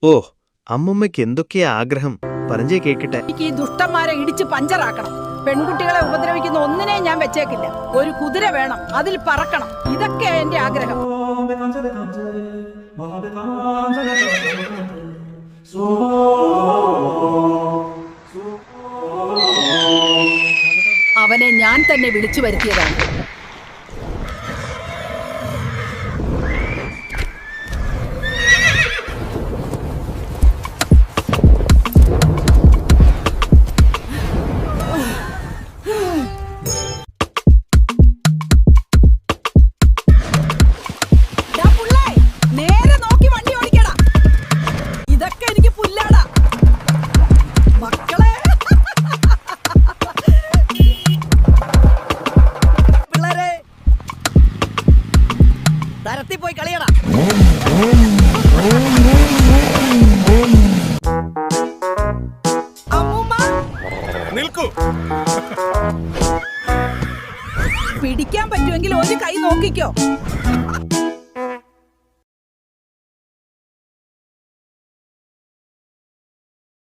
ഓ, അമ്മുമ്മയ്ക്ക് എന്തൊക്കെയാ ആഗ്രഹം? പറഞ്ഞേ കേക്കട്ടെ. എനിക്ക് ഈ ദുഷ്ടന്മാരെ ഇടിച്ച് പഞ്ചറാക്കണം. പെൺകുട്ടികളെ ഉപദ്രവിക്കുന്ന ഒന്നിനെയും ഞാൻ വെച്ചേക്കില്ല. ഒരു കുതിര വേണം, അതിൽ പറക്കണം. ഇതൊക്കെയാ എന്റെ ആഗ്രഹം. അവനെ ഞാൻ തന്നെ വിളിച്ചു വരുത്തിയതാണ്. പോയി കളിയടാ. നിൽക്കൂ. പിടിക്കാൻ പറ്റുമെങ്കിൽ ഒരു കൈ നോക്കിക്കോ.